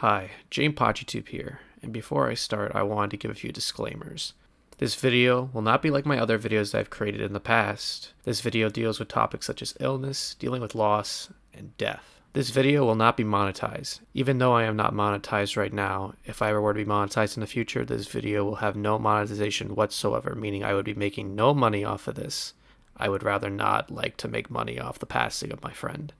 Hi, GachaTalks here, and before I start, I wanted to give a few disclaimers. This video will not be like my other videos that I've created in the past. This video deals with topics such as illness, dealing with loss, and death. This video will not be monetized. Even though I am not monetized right now, if I ever were to be monetized in the future, this video will have no monetization whatsoever, meaning I would be making no money off of this. I would rather not like to make money off the passing of my friend.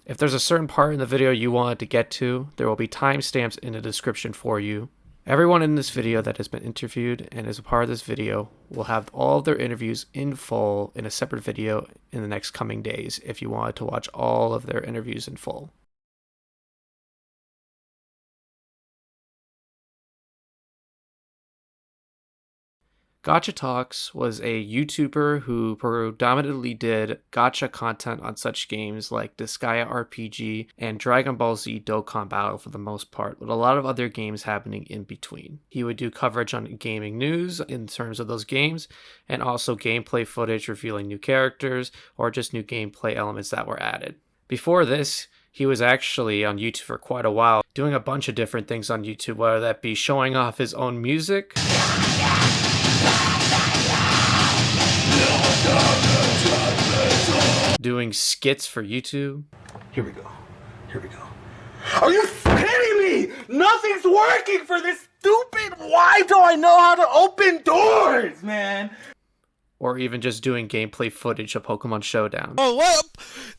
If there's a certain part in the video you wanted to get to, there will be timestamps in the description for you. Everyone in this video that has been interviewed and is a part of this video will have all of their interviews in full in a separate video in the next coming days if you wanted to watch all of their interviews in full. GachaTalks was a YouTuber who predominantly did gacha content on such games like Disgaea RPG and Dragon Ball Z Dokkan Battle for the most part, with a lot of other games happening in between. He would do coverage on gaming news in terms of those games, and also gameplay footage revealing new characters or just new gameplay elements that were added. Before this, he was actually on YouTube for quite a while, doing a bunch of different things on YouTube, whether that be showing off his own music, doing skits for YouTube. Here we go. Are you kidding me? Nothing's working for this stupid. Why do I know how to open doors, man? Or even just doing gameplay footage of Pokemon Showdown. Oh, what?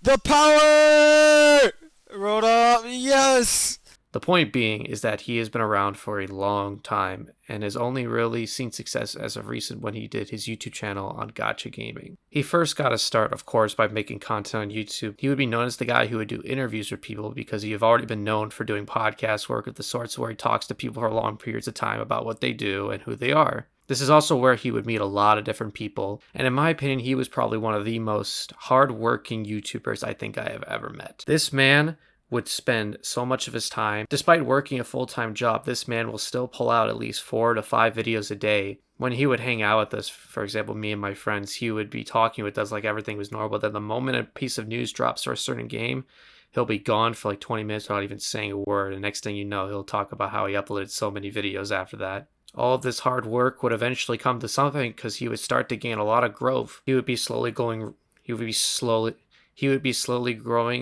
The power! Rolled up, yes! The point being is that he has been around for a long time and has only really seen success as of recent when he did his YouTube channel on Gacha Gaming. He first got his start, of course, by making content on YouTube. He would be known as the guy who would do interviews with people because he have already been known for doing podcast work of the sorts where he talks to people for long periods of time about what they do and who they are. This is also where he would meet a lot of different people, and in my opinion, he was probably one of the most hard-working YouTubers I think I have ever met. This man would spend so much of his time. Despite working a full-time job, this man will still pull out at least 4 to 5 videos a day. When he would hang out with us, for example, me and my friends, he would be talking with us like everything was normal. Then the moment a piece of news drops for a certain game, he'll be gone for like 20 minutes without even saying a word. And next thing you know, he'll talk about how he uploaded so many videos after that. All of this hard work would eventually come to something because he would start to gain a lot of growth. He would be slowly growing,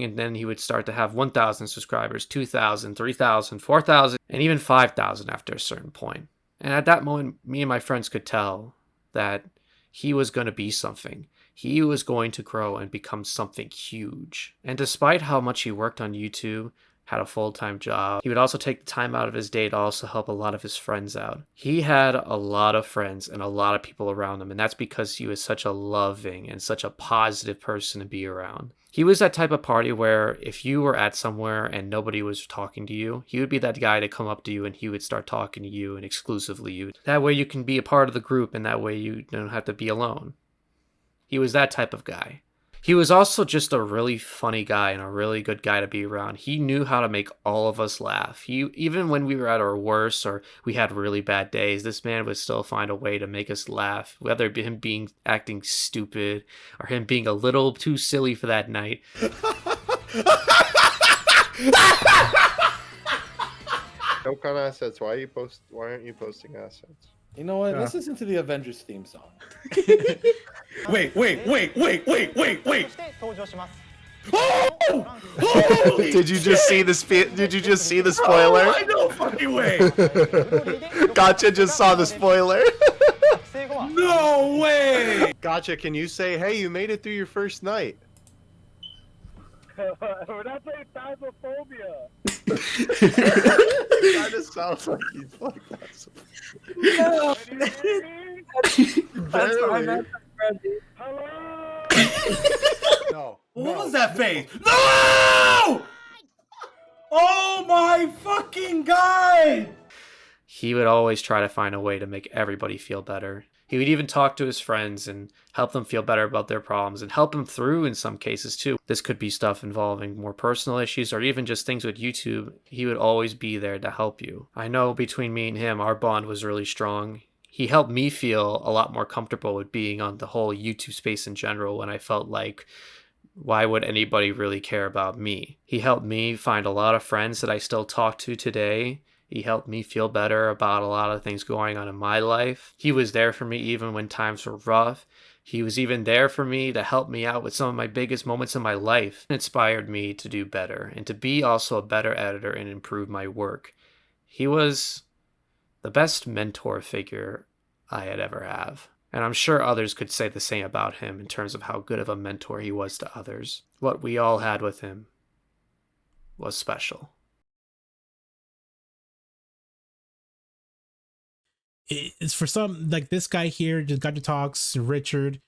and then he would start to have 1,000 subscribers, 2,000, 3,000, 4,000, and even 5,000 after a certain point. And at that moment, me and my friends could tell that he was going to be something. He was going to grow and become something huge. And despite how much he worked on YouTube, had a full-time job, he would also take the time out of his day to also help a lot of his friends out. He had a lot of friends and a lot of people around him, and that's because he was such a loving and such a positive person to be around. He was that type of party where if you were at somewhere and nobody was talking to you, he would be that guy to come up to you and he would start talking to you and exclusively you. That way you can be a part of the group and that way you don't have to be alone. He was that type of guy. He was also just a really funny guy and a really good guy to be around. He knew how to make all of us laugh. Even when we were at our worst or we had really bad days, this man would still find a way to make us laugh, whether it be him acting stupid or him being a little too silly for that night. Dokkan assets. Why aren't you posting assets? You know what? Let's listen to the Avengers theme song. Wait. Oh! Did you just see the spoiler? I know fucking way. Gacha just saw the spoiler. No way. Gacha, can you say, hey, you made it through your first night? We're not saying phasmophobia. It kind of sounds like he's like that. No. That's what I meant. Hello. No. What was that face? No! Oh my fucking god! He would always try to find a way to make everybody feel better. He would even talk to his friends and help them feel better about their problems and help them through in some cases too. This could be stuff involving more personal issues or even just things with YouTube. He would always be there to help you. I know between me and him, our bond was really strong. He helped me feel a lot more comfortable with being on the whole YouTube space in general when I felt like why would anybody really care about me? He helped me find a lot of friends that I still talk to today. He helped me feel better about a lot of things going on in my life. He was there for me even when times were rough. He was even there for me to help me out with some of my biggest moments in my life. It inspired me to do better and to be also a better editor and improve my work. He was the best mentor figure I had ever have. And I'm sure others could say the same about him in terms of how good of a mentor he was to others. What we all had with him was special. It's for some, like this guy here, just GachaTalks, Richard.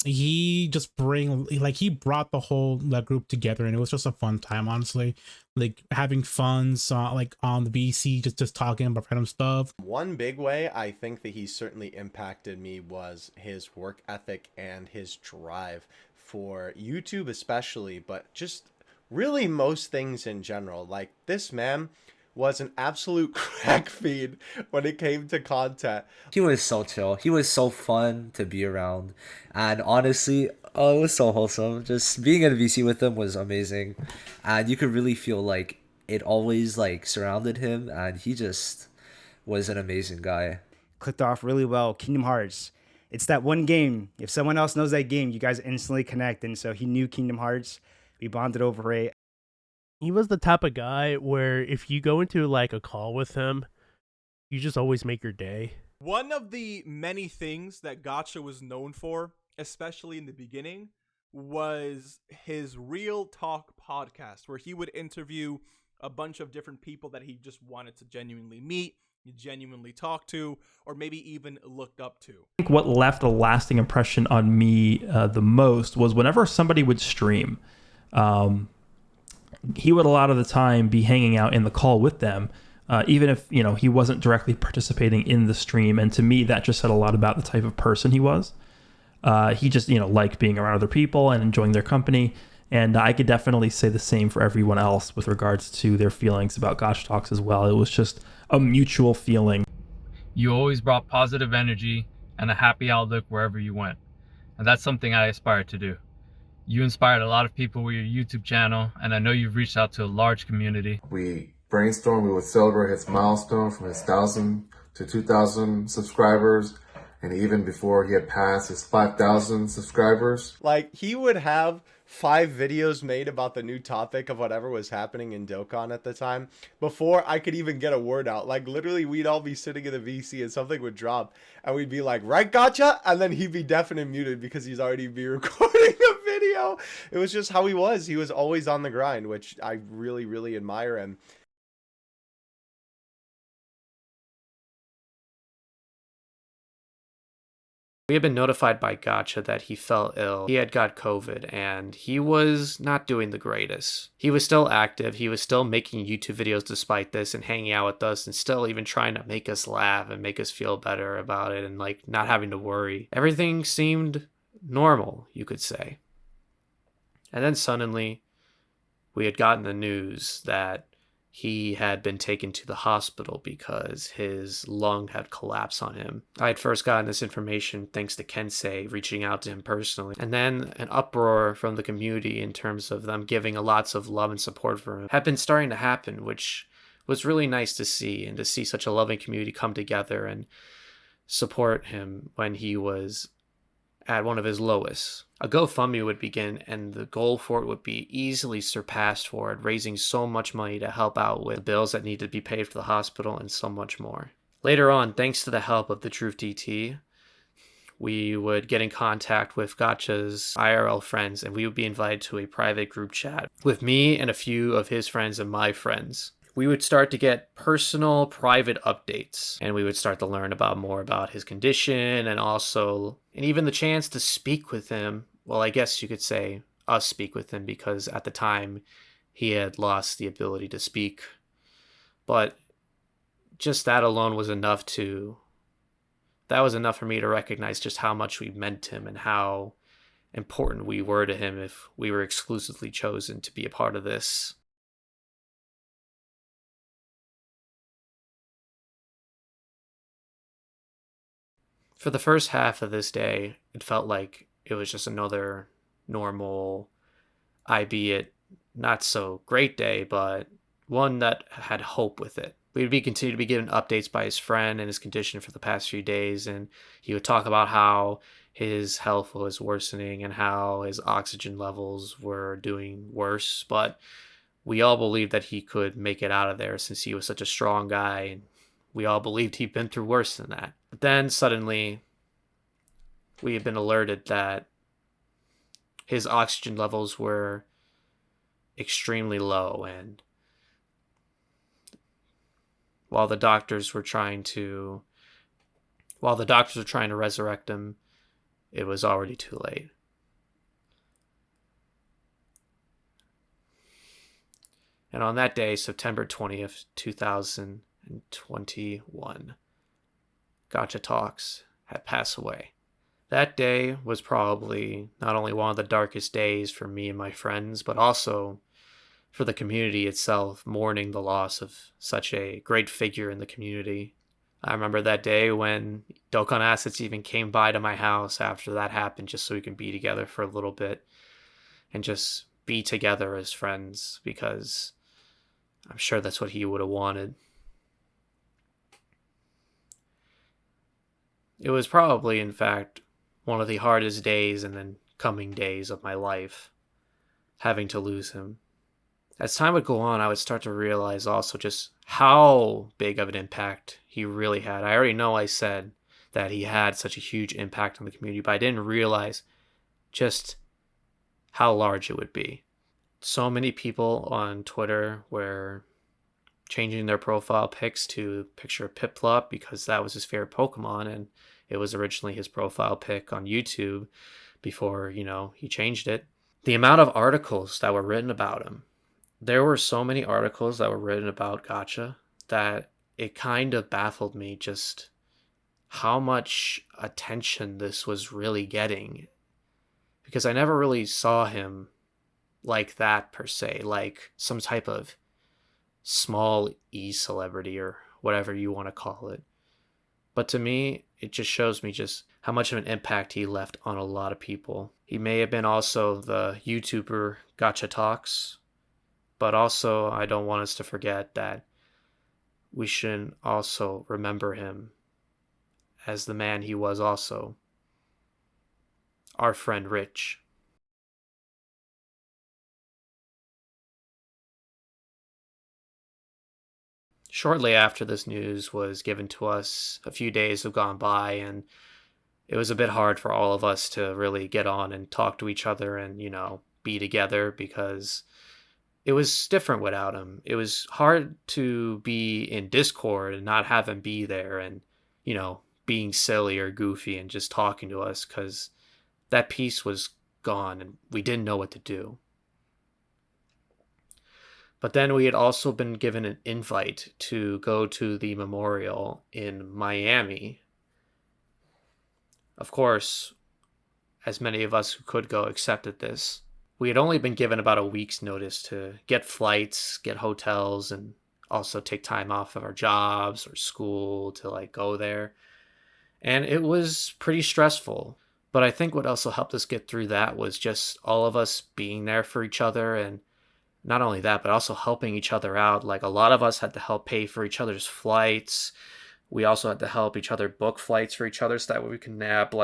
He just he brought the whole group together, and it was just a fun time, honestly. Like having fun, like on the BC, just talking about random stuff. One big way I think that he certainly impacted me was his work ethic and his drive for YouTube especially, but just really most things in general. Like this man was an absolute crack feed when it came to content. He was so chill. He was so fun to be around. And honestly, oh, it was so wholesome. Just being in a VC with him was amazing. And you could really feel like it always like surrounded him, and he just was an amazing guy. Clicked off really well. Kingdom Hearts. It's that one game. If someone else knows that game, you guys instantly connect. And so he knew Kingdom Hearts. We bonded over it. He was the type of guy where if you go into like a call with him, you just always make your day. One of the many things that Gacha was known for, especially in the beginning, was his Real Talk podcast, where he would interview a bunch of different people that he just wanted to genuinely meet, genuinely talk to, or maybe even looked up to. I think what left a lasting impression on me the most was whenever somebody would stream, he would a lot of the time be hanging out in the call with them, even if he wasn't directly participating in the stream. And to me, that just said a lot about the type of person he was. He just liked being around other people and enjoying their company. And I could definitely say the same for everyone else with regards to their feelings about GachaTalks as well. It was just a mutual feeling. You always brought positive energy and a happy outlook wherever you went. And that's something I aspire to do. You inspired a lot of people with your YouTube channel, and I know you've reached out to a large community. We brainstormed, we would celebrate his milestone from his 1,000 to 2,000 subscribers, and even before he had passed his 5,000 subscribers. Like, he would have 5 videos made about the new topic of whatever was happening in Dokkan at the time before I could even get a word out. Like, literally, we'd all be sitting in the VC and something would drop and we'd be like, right, Gacha? And then he'd be deaf and muted because he's already be recording a video. It was just how he was. He was always on the grind, which I really, really admire him. We had been notified by Gacha that he fell ill. He had got COVID and he was not doing the greatest. He was still active. He was still making YouTube videos despite this and hanging out with us and still even trying to make us laugh and make us feel better about it and like not having to worry. Everything seemed normal, you could say. And then suddenly we had gotten the news that he had been taken to the hospital because his lung had collapsed on him. I had first gotten this information thanks to Kensei reaching out to him personally. And then an uproar from the community in terms of them giving lots of love and support for him had been starting to happen, which was really nice to see, and to see such a loving community come together and support him when he was at one of his lowest. A GoFundMe would begin, and the goal for it would be easily surpassed for it, raising so much money to help out with the bills that needed to be paid for the hospital and so much more. Later on, thanks to the help of the Truth DT, we would get in contact with Gacha's IRL friends, and we would be invited to a private group chat with me and a few of his friends and my friends. We would start to get personal, private updates, and we would start to learn more about his condition and even the chance to speak with him. Well, I guess you could say us speak with him because at the time he had lost the ability to speak. But just that alone was enough for me to recognize just how much we meant to him and how important we were to him if we were exclusively chosen to be a part of this. For the first half of this day, it felt like it was just another normal albeit not so great day, but one that had hope with it. We would continue to be given updates by his friend and his condition for the past few days, and he would talk about how his health was worsening and how his oxygen levels were doing worse. But we all believed that he could make it out of there since he was such a strong guy, and we all believed he'd been through worse than that. But then suddenly, we had been alerted that his oxygen levels were extremely low, and while the doctors were trying to resurrect him, it was already too late. And on that day, September 20th, 2021, GachaTalks had passed away. That day was probably not only one of the darkest days for me and my friends, but also for the community itself, mourning the loss of such a great figure in the community. I remember that day when Dokkan Assets even came by to my house after that happened, just so we could be together for a little bit and just be together as friends, because I'm sure that's what he would have wanted. It was probably, in fact, one of the hardest days and then coming days of my life, having to lose him. As time would go on, I would start to realize also just how big of an impact he really had. I already know I said that he had such a huge impact on the community, but I didn't realize just how large it would be. So many people on Twitter were changing their profile pics to picture Piplup because that was his favorite Pokemon, and it was originally his profile pic on YouTube before, he changed it. The amount of articles that were written about him, there were so many articles that were written about Gacha that it kind of baffled me just how much attention this was really getting, because I never really saw him like that per se, like some type of small celebrity or whatever you want to call it. But to me, it just shows me just how much of an impact he left on a lot of people. He may have been also the YouTuber GachaTalks, but also I don't want us to forget that we should also remember him as the man he was also, our friend Rich. Shortly after this news was given to us, a few days have gone by, and it was a bit hard for all of us to really get on and talk to each other and, be together, because it was different without him. It was hard to be in Discord and not have him be there and, being silly or goofy and just talking to us, because that piece was gone and we didn't know what to do. But then we had also been given an invite to go to the memorial in Miami. Of course, as many of us who could go accepted this. We had only been given about a week's notice to get flights, get hotels, and also take time off of our jobs or school to go there. And it was pretty stressful. But I think what also helped us get through that was just all of us being there for each other, and not only that, but also helping each other out. Like, a lot of us had to help pay for each other's flights. We also had to help each other book flights for each other so that way we can nab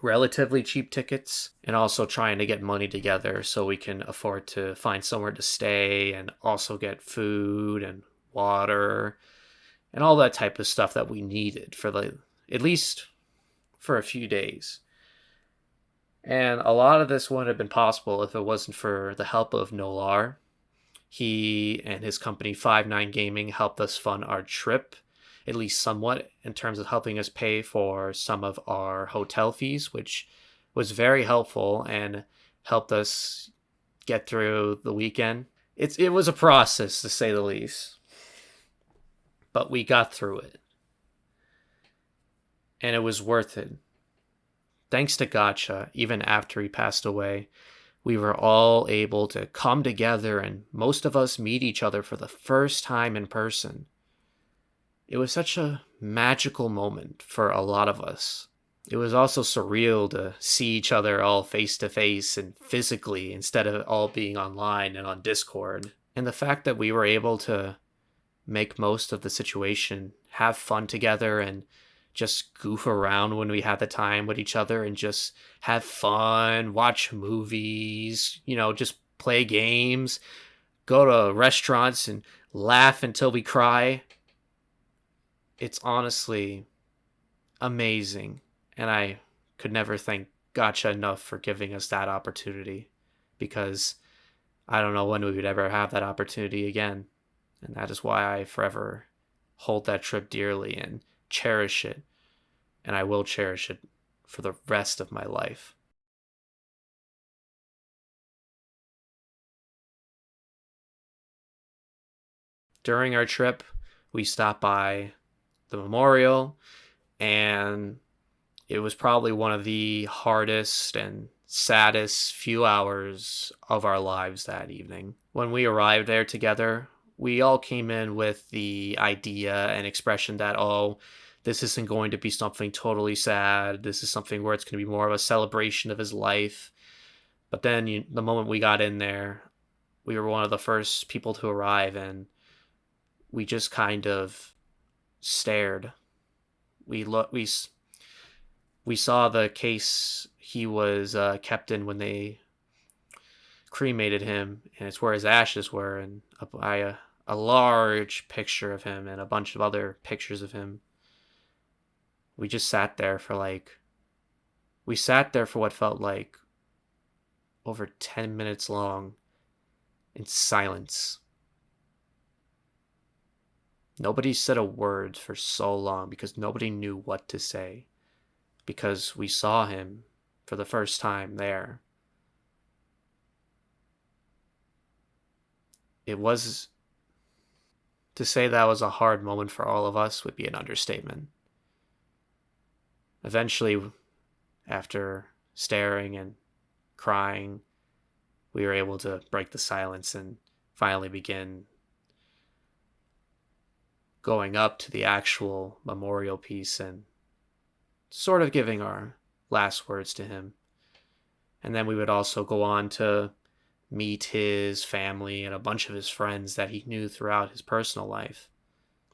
relatively cheap tickets, and also trying to get money together so we can afford to find somewhere to stay and also get food and water and all that type of stuff that we needed for at least for a few days. And a lot of this wouldn't have been possible if it wasn't for the help of Nolar. He and his company 59 Gaming helped us fund our trip, at least somewhat, in terms of helping us pay for some of our hotel fees, which was very helpful and helped us get through the weekend. It was a process, to say the least, but we got through it, and it was worth it. Thanks to Gacha, even after he passed away, we were all able to come together and most of us meet each other for the first time in person. It was such a magical moment for a lot of us. It was also surreal to see each other all face to face and physically instead of all being online and on Discord. And the fact that we were able to make most of the situation, have fun together, and just goof around when we had the time with each other and just have fun, watch movies, just play games, go to restaurants and laugh until we cry. It's honestly amazing. And I could never thank Gacha enough for giving us that opportunity, because I don't know when we would ever have that opportunity again. And that is why I forever hold that trip dearly and cherish it. And I will cherish it for the rest of my life. During our trip, we stopped by the memorial, and it was probably one of the hardest and saddest few hours of our lives that evening. When we arrived there together, we all came in with the idea and expression that, oh, this isn't going to be something totally sad. This is something where it's going to be more of a celebration of his life. But then the moment we got in there, we were one of the first people to arrive, and we just kind of stared. We saw the case he was kept in when they cremated him, and it's where his ashes were, and a large picture of him and a bunch of other pictures of him. We just sat there for what felt like over 10 minutes long in silence. Nobody said a word for so long because nobody knew what to say, because we saw him for the first time there. To say that was a hard moment for all of us would be an understatement. Eventually, after staring and crying, we were able to break the silence and finally begin going up to the actual memorial piece and sort of giving our last words to him. And then we would also go on to meet his family and a bunch of his friends that he knew throughout his personal life.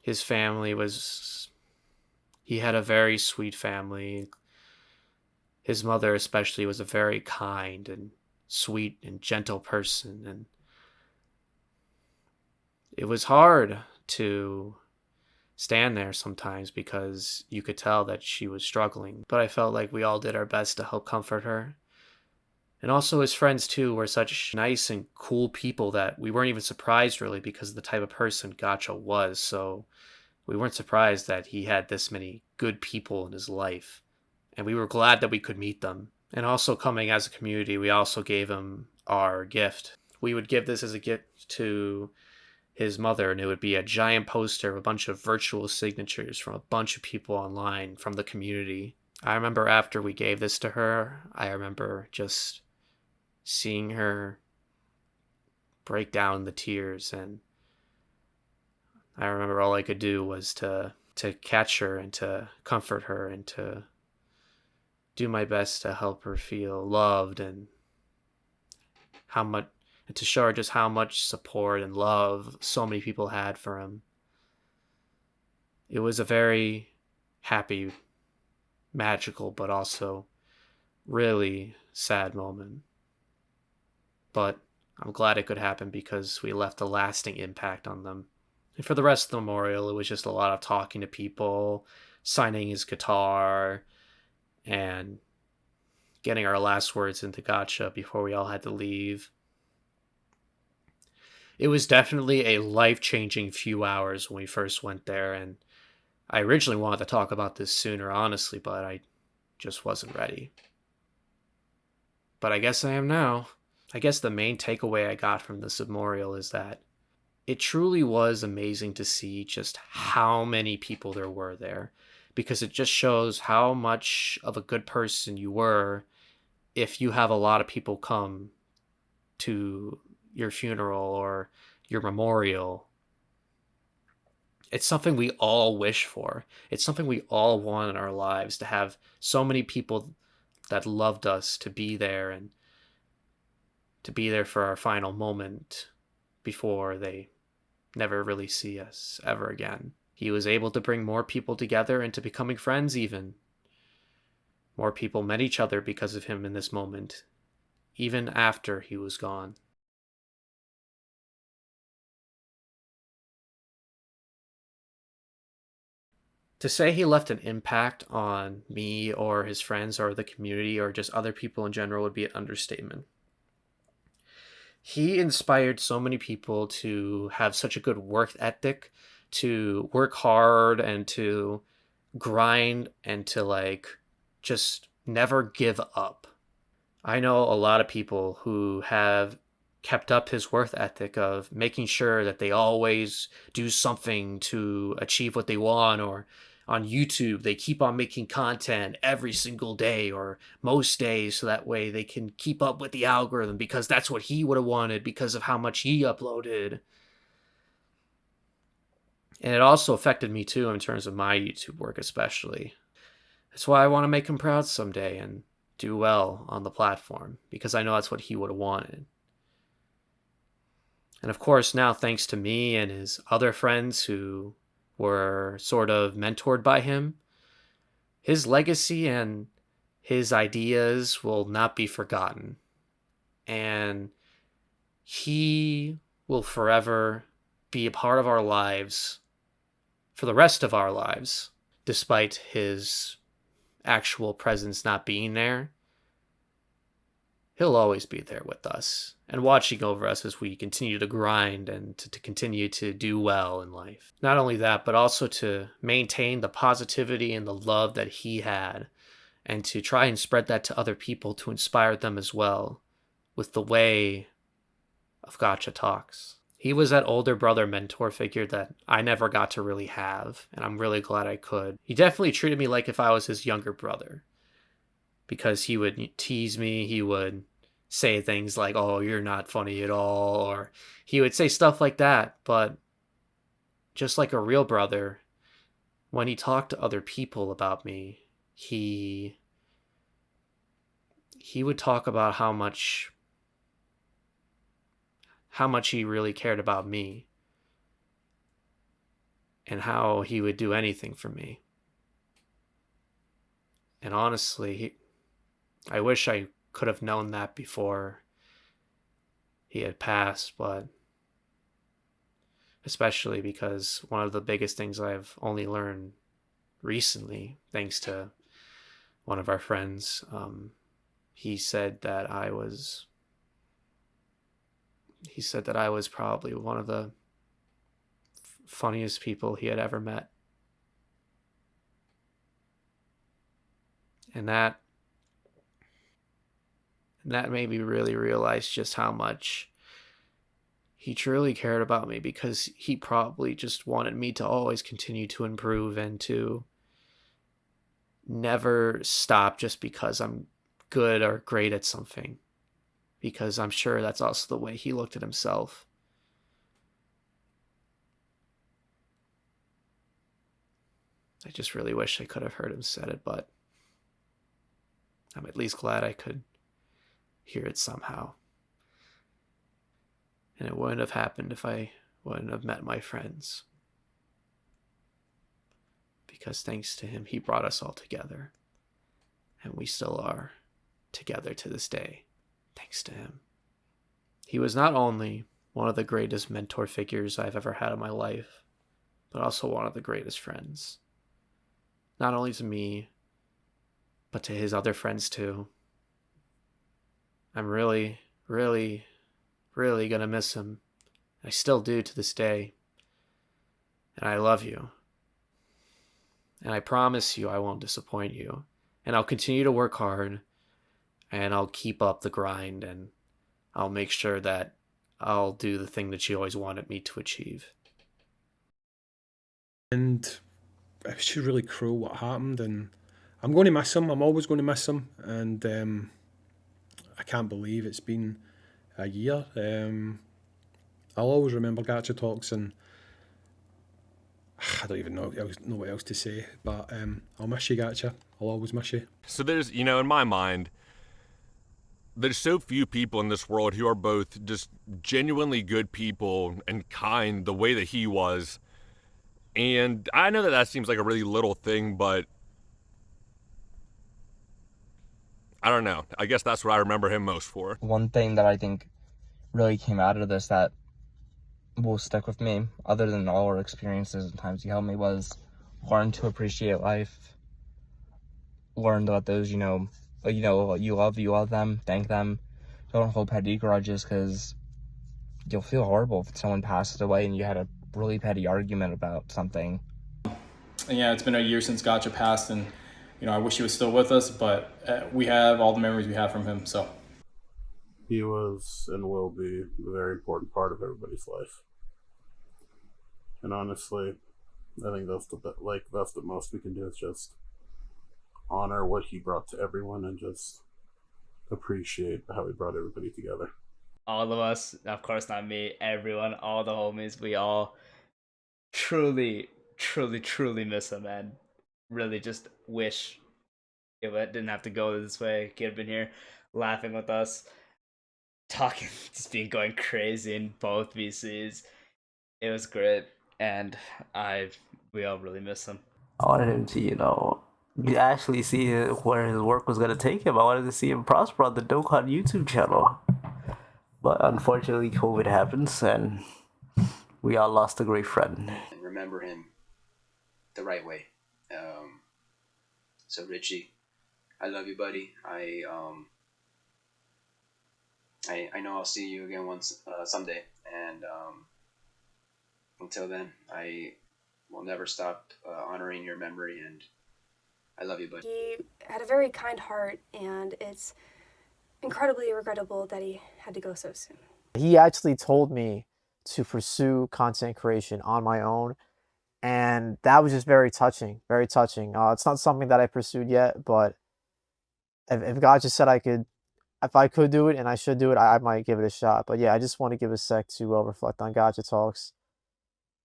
His family he had a very sweet family. His mother especially was a very kind and sweet and gentle person, and it was hard to stand there sometimes because you could tell that she was struggling, but I felt like we all did our best to help comfort her. And also his friends too were such nice and cool people that we weren't even surprised really, because of the type of person Gacha was. So we weren't surprised that he had this many good people in his life, and we were glad that we could meet them. And also, coming as a community, we also gave him our gift. We would give this as a gift to his mother, and it would be a giant poster of a bunch of virtual signatures from a bunch of people online from the community. I remember after we gave this to her, I remember just seeing her break down in the tears, and I remember all I could do was to catch her and to comfort her and to do my best to help her feel loved, and to show her just how much support and love so many people had for him. It was a very happy, magical, but also really sad moment. But I'm glad it could happen because we left a lasting impact on them. And for the rest of the memorial, it was just a lot of talking to people, signing his guitar, and getting our last words into Gacha before we all had to leave. It was definitely a life-changing few hours when we first went there, and I originally wanted to talk about this sooner, honestly, but I just wasn't ready. But I guess I am now. I guess the main takeaway I got from this memorial is that it truly was amazing to see just how many people there were there, because it just shows how much of a good person you were if you have a lot of people come to your funeral or your memorial. It's something we all wish for. It's something we all want in our lives, to have so many people that loved us to be there, and to be there for our final moment before they never really see us ever again. He was able to bring more people together into becoming friends even. More people met each other because of him in this moment, even after he was gone. To say he left an impact on me or his friends or the community or just other people in general would be an understatement. He inspired so many people to have such a good work ethic, to work hard and to grind and to like just never give up. I know a lot of people who have kept up his work ethic of making sure that they always do something to achieve what they want, or on YouTube they keep on making content every single day or most days so that way they can keep up with the algorithm because that's what he would have wanted because of how much he uploaded. And it also affected me too in terms of my YouTube work especially. That's why I want to make him proud someday and do well on the platform, because I know that's what he would have wanted. And of course, now thanks to me and his other friends who were sort of mentored by him, his legacy and his ideas will not be forgotten. And he will forever be a part of our lives for the rest of our lives, despite his actual presence not being there. He'll always be there with us and watching over us as we continue to grind and to continue to do well in life. Not only that, but also to maintain the positivity and the love that he had, and to try and spread that to other people to inspire them as well with the way of Gacha Talks. He was that older brother mentor figure that I never got to really have, and I'm really glad I could. He definitely treated me like if I was his younger brother, because he would tease me, he would say things like, oh, you're not funny at all, or he would say stuff like that. But just like a real brother, when he talked to other people about me, he would talk about how much he really cared about me and how he would do anything for me. And honestly, I wish I could have known that before he had passed, but especially because one of the biggest things I've only learned recently, thanks to one of our friends, he said that I was probably one of the funniest people he had ever met. And that made me really realize just how much he truly cared about me, because he probably just wanted me to always continue to improve and to never stop just because I'm good or great at something, because I'm sure that's also the way he looked at himself. I just really wish I could have heard him said it, but I'm at least glad I could hear it somehow. And it wouldn't have happened if I wouldn't have met my friends. Because thanks to him, he brought us all together. And we still are together to this day, thanks to him. He was not only one of the greatest mentor figures I've ever had in my life, but also one of the greatest friends. Not only to me, but to his other friends too. I'm really, really, really gonna miss him. I still do to this day. And I love you. And I promise you I won't disappoint you. And I'll continue to work hard, and I'll keep up the grind, and I'll make sure that I'll do the thing that you always wanted me to achieve. And it was just really cruel what happened, and I'm going to miss him. I'm always going to miss him, and I can't believe it's been a year. I'll always remember Gacha Talks and I don't even know what else to say, but I'll miss you, Gacha. I'll always miss you. So there's, in my mind, there's so few people in this world who are both just genuinely good people and kind the way that he was. And I know that seems like a really little thing, but I don't know. I guess that's what I remember him most for. One thing that I think really came out of this that will stick with me, other than all our experiences and times he helped me, was learn to appreciate life. Learn that those, you love them, thank them. Don't hold petty grudges, because you'll feel horrible if someone passes away and you had a really petty argument about something. And yeah, it's been a year since Gacha passed, and I wish he was still with us, but we have all the memories we have from him. So he was and will be a very important part of everybody's life. And honestly, I think that's the most we can do is just honor what he brought to everyone and just appreciate how he brought everybody together. All of us, of course not me, everyone, all the homies, we all truly miss him, and really just wish it didn't have to go this way. He could have been here laughing with us, talking, just going crazy in both VCs. It was great, and we all really miss him. I wanted him to, actually see where his work was going to take him. I wanted to see him prosper on the Dokkan YouTube channel. But unfortunately, COVID happens, and we all lost a great friend. Remember him the right way. So Richie, I love you, buddy. I know I'll see you again someday, and until then, I will never stop honoring your memory, and I love you, buddy. He had a very kind heart, and it's incredibly regrettable that he had to go so soon. He actually told me to pursue content creation on my own, and that was just very touching, very touching. It's not something that I pursued yet, but if God just said if I could do it and I should do it, I might give it a shot. But yeah, I just want to give a sec to reflect on GachaTalks.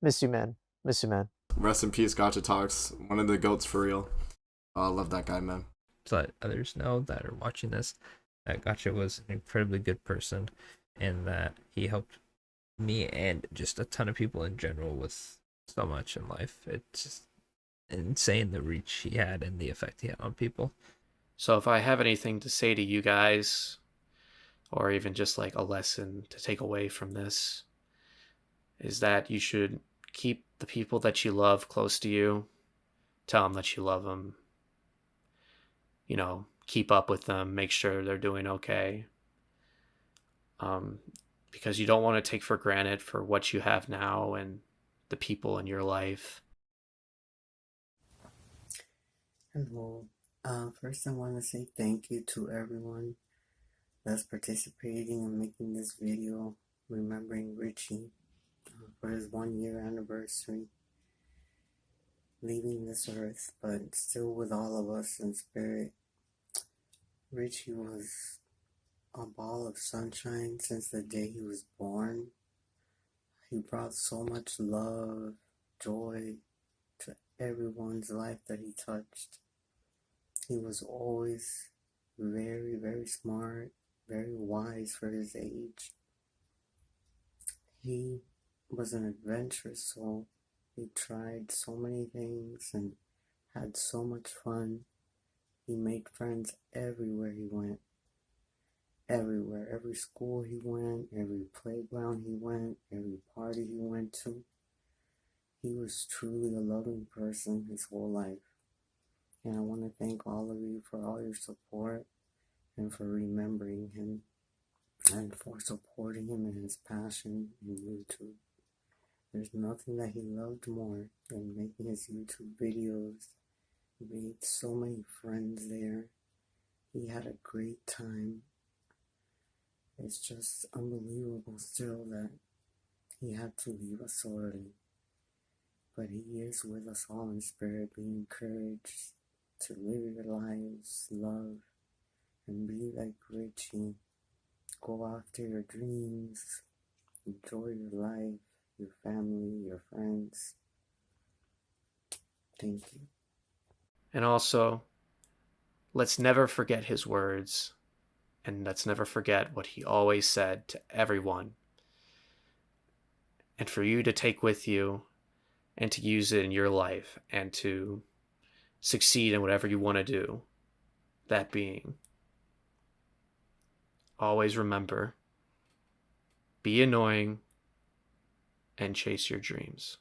Miss you, man. Miss you, man. Rest in peace, GachaTalks. One of the GOATs for real. I love that guy, man. To let others know that are watching this that Gacha was an incredibly good person, and that he helped me and just a ton of people in general with so much in life. It's just insane the reach he had and the effect he had on people. So if I have anything to say to you guys, or even just like a lesson to take away from this, is that you should keep the people that you love close to you. Tell them that you love them. Keep up with them. Make sure they're doing okay. Because you don't want to take for granted for what you have now and the people in your life. Hello. First I want to say thank you to everyone that's participating and making this video remembering Richie for his 1-year anniversary leaving this earth, but still with all of us in spirit. Richie was a ball of sunshine since the day he was born. He brought so much love, joy to everyone's life that he touched. He was always very, very smart, very wise for his age. He was an adventurous soul. He tried so many things and had so much fun. He made friends everywhere he went. Everywhere. Every school he went, every playground he went, every party he went to. He was truly a loving person his whole life. And I want to thank all of you for all your support and for remembering him and for supporting him in his passion in YouTube. There's nothing that he loved more than making his YouTube videos. He made so many friends there. He had a great time. It's just unbelievable still that he had to leave us so early. But he is with us all in spirit, being encouraged to live your lives, love, and be like Richie. Go after your dreams, enjoy your life, your family, your friends. Thank you. And also, let's never forget his words, and let's never forget what he always said to everyone. And for you to take with you and to use it in your life and to succeed in whatever you want to do. That being, always remember, be annoying and chase your dreams.